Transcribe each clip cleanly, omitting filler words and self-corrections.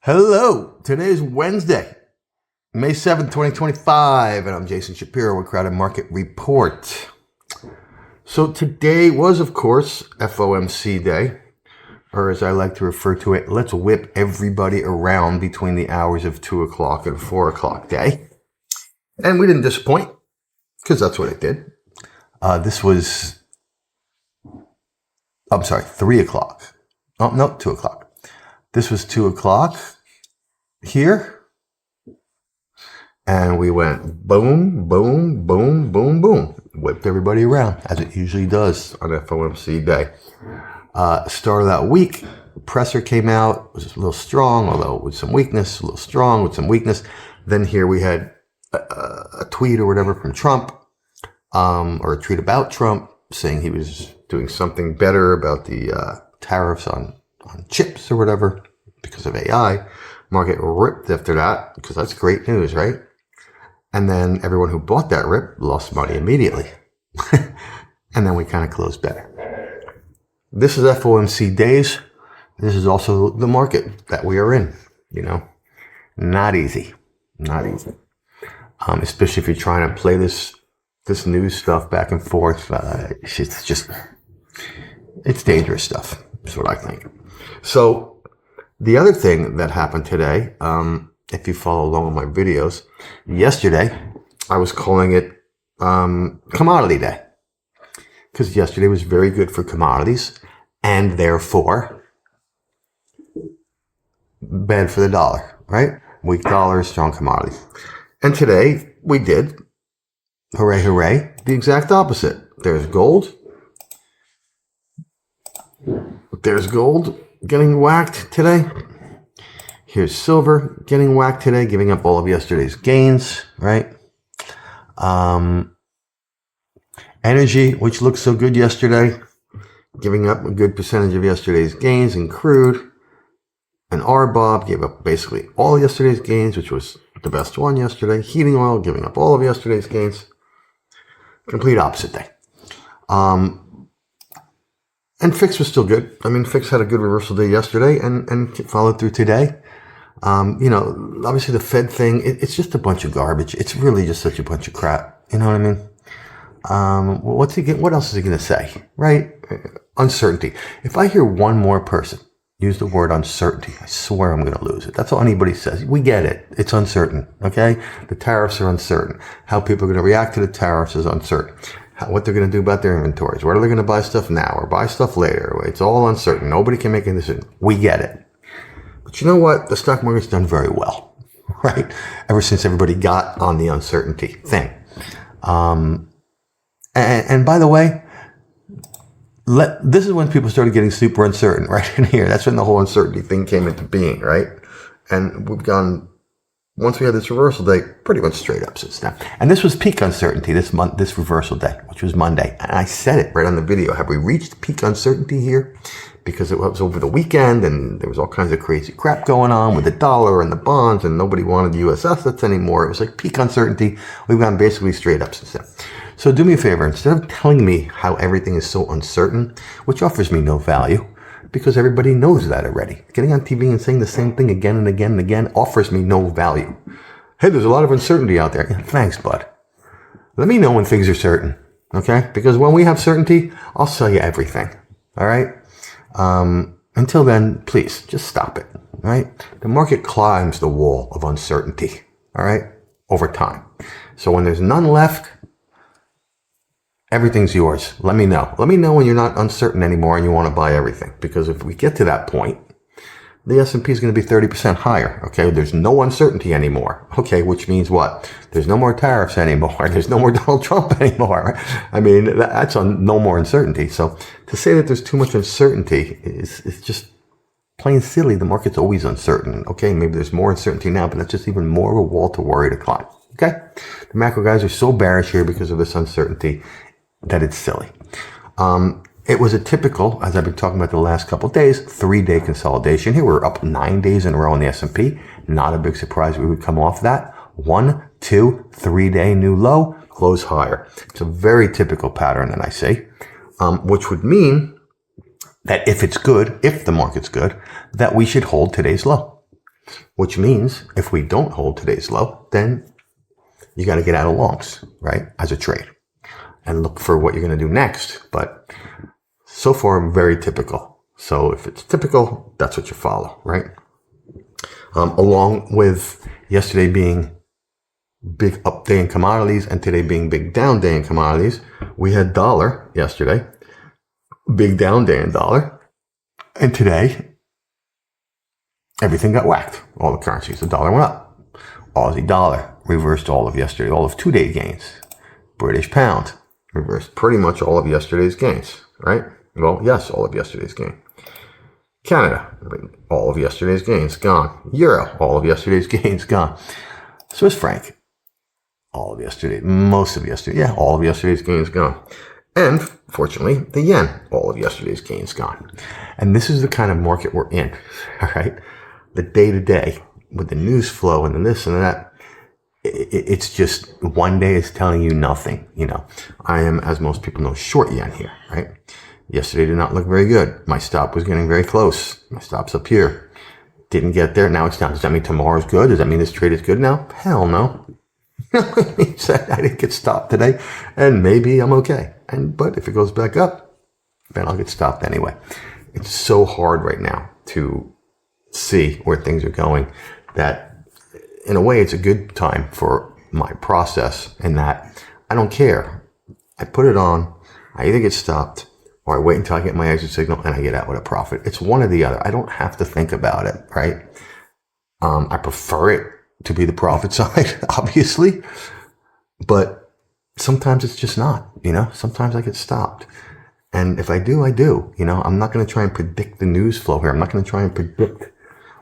Hello, today is Wednesday, May 7th, 2025, and I'm Jason Shapiro with Crowded Market Report. So today was, of course, FOMC day, or as I like to refer to it, let's whip everybody around between the hours of 2 o'clock and 4 o'clock day. And we didn't disappoint, because that's what it did. This was, 3 o'clock. Oh, no, 2 o'clock. This was 2 o'clock here, and we went boom, boom, boom, boom, boom. Whipped everybody around, as it usually does on FOMC day. Start of that week, presser came out, was a little strong, although with some weakness, a little strong with some weakness. Then here we had a tweet or whatever from Trump, or a tweet about Trump, saying he was doing something better about the tariffs on chips or whatever because of AI. Market ripped after that because that's great news, right? And then everyone who bought that rip lost money immediately. And then we kind of closed better. This is FOMC days. This is also the market that we are in, Not easy. Not easy. Especially if you're trying to play this news stuff back and forth. It's dangerous stuff. That's what I think. So the other thing that happened today, if you follow along with my videos, yesterday I was calling it commodity day because yesterday was very good for commodities and therefore bad for the dollar, right? Weak dollar, strong commodities. And today we did, hooray, hooray, the exact opposite. There's gold. There's gold getting whacked today. Here's silver getting whacked today, giving up all of yesterday's gains, right? Energy, which looked so good yesterday, giving up a good percentage of yesterday's gains in crude. And RBOB gave up basically all of yesterday's gains, which was the best one yesterday. Heating oil giving up all of yesterday's gains. Complete opposite day. And FIX was still good. I mean, FIX had a good reversal day yesterday and followed through today. Obviously the Fed thing, it's just a bunch of garbage. It's really just such a bunch of crap. You know what I mean? What else is he going to say? Right? Uncertainty. If I hear one more person use the word uncertainty, I swear I'm going to lose it. That's all anybody says. We get it. It's uncertain. Okay? The tariffs are uncertain. How people are going to react to the tariffs is uncertain. What they're going to do about their inventories. Whether they're going to buy stuff now or buy stuff later. It's all uncertain. Nobody can make a decision. We get it. But you know what? The stock market's done very well, right? Ever since everybody got on the uncertainty thing. And by the way, this is when people started getting super uncertain, right in here. That's when the whole uncertainty thing came into being, right? And we've gone, once we had this reversal day, pretty much straight up since then. And this was peak uncertainty this reversal day, which was Monday. And I said it right on the video. Have we reached peak uncertainty here? Because it was over the weekend and there was all kinds of crazy crap going on with the dollar and the bonds and nobody wanted U.S. assets anymore. It was like peak uncertainty. We've gone basically straight up since then. So do me a favor. Instead of telling me how everything is so uncertain, which offers me no value, because everybody knows that already. Getting on TV and saying the same thing again and again and again offers me no value. Hey, there's a lot of uncertainty out there. Yeah, thanks, bud. Let me know when things are certain, okay? Because when we have certainty, I'll sell you everything, all right? Until then, please, just stop it, all right? The market climbs the wall of uncertainty, all right, over time. So when there's none left, everything's yours. Let me know. Let me know when you're not uncertain anymore and you want to buy everything. Because if we get to that point, the S&P is going to be 30% higher. Okay, there's no uncertainty anymore. Okay, which means what? There's no more tariffs anymore. There's no more Donald Trump anymore. Right? I mean, that's on no more uncertainty. So to say that there's too much uncertainty is just plain silly. The market's always uncertain. Okay, maybe there's more uncertainty now, but that's just even more of a wall to worry to climb. Okay, the macro guys are so bearish here because of this uncertainty that it's silly. It was a typical, as I've been talking about the last couple of days, 3-day consolidation. Here we're up 9 days in a row in the S&P. Not a big surprise we would come off that. 1, 2, 3-day new low, close higher. It's a very typical pattern that I see, which would mean that if it's good, if the market's good, that we should hold today's low. which means if we don't hold today's low, then you got to get out of longs, right, as a trade and look for what you're going to do next. But so far, very typical. So if it's typical, that's what you follow, right? Along with yesterday being big up day in commodities and today being big down day in commodities, we had dollar yesterday, big down day in dollar. And today, everything got whacked. All the currencies, the dollar went up. Aussie dollar reversed all of yesterday, all of 2-day gains. British pound reversed pretty much all of yesterday's gains, right? Well, yes, all of yesterday's gain. Canada, all of yesterday's gains, gone. Euro, all of yesterday's gains, gone. Swiss franc, all of yesterday, most of yesterday, yeah, all of yesterday's gains, gone. And fortunately, the yen, all of yesterday's gains, gone. And this is the kind of market we're in, all right? The day-to-day, with the news flow and the this and that, it's just one day is telling you nothing. You know, I am, as most people know, short yen here, right? Yesterday did not look very good. My stop was getting very close. My stop's up here. Didn't get there. Now it's down. Does that mean tomorrow's good? Does that mean this trade is good now? Hell no. It means that I didn't get stopped today, and maybe I'm okay. But if it goes back up, then I'll get stopped anyway. It's so hard right now to see where things are going that in a way it's a good time for my process in that I don't care. I put it on, I either get stopped or I wait until I get my exit signal and I get out with a profit. It's one or the other. I don't have to think about it, right? I prefer it to be the profit side, obviously, but sometimes it's just not, you know, sometimes I get stopped. And if I do, I do, you know, I'm not going to try and predict the news flow here. I'm not going to try and predict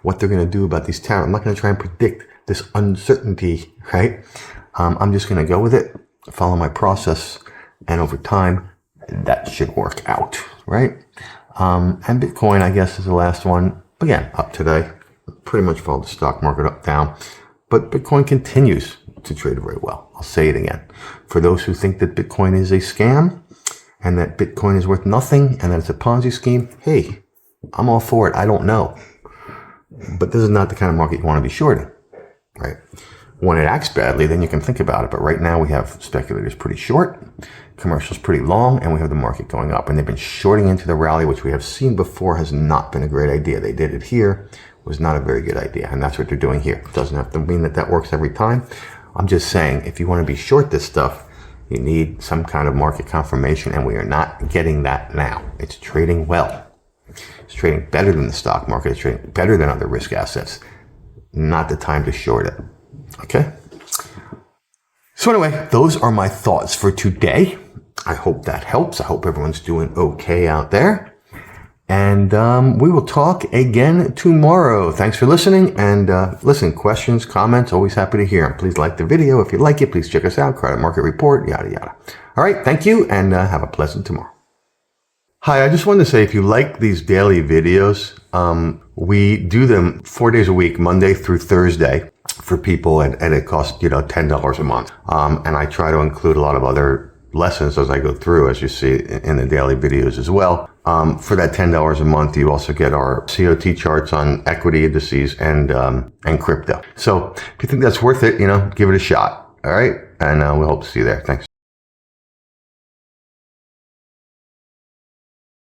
what they're going to do about these tariffs. I'm not going to try and predict this uncertainty, right? I'm just going to go with it, follow my process, and over time, that should work out, right? And Bitcoin, I guess, is the last one. Again, up today. Pretty much followed the stock market up, down. But Bitcoin continues to trade very well. I'll say it again. For those who think that Bitcoin is a scam and that Bitcoin is worth nothing and that it's a Ponzi scheme, hey, I'm all for it. I don't know. But this is not the kind of market you want to be shorting, right? When it acts badly, then you can think about it. But right now we have speculators pretty short, commercials pretty long, and we have the market going up. And they've been shorting into the rally, which we have seen before has not been a great idea. They did it here. It was not a very good idea. And that's what they're doing here. It doesn't have to mean that that works every time. I'm just saying, if you want to be short this stuff, you need some kind of market confirmation, and we are not getting that now. It's trading well. It's trading better than the stock market. It's trading better than other risk assets. Not the time to short it. Okay? So anyway, those are my thoughts for today. I hope that helps. I hope everyone's doing okay out there. And we will talk again tomorrow. Thanks for listening. And listen, questions, comments, always happy to hear them. Please like the video. If you like it, please check us out. Credit Market Report, yada, yada. All right, thank you, and have a pleasant tomorrow. Hi, I just wanted to say, if you like these daily videos, we do them 4 days a week, Monday through Thursday, for people, and it costs, $10 a month. And I try to include a lot of other lessons as I go through, as you see in the daily videos as well. For that $10 a month, you also get our COT charts on equity indices and crypto. So if you think that's worth it, give it a shot. All right. And we hope to see you there. Thanks.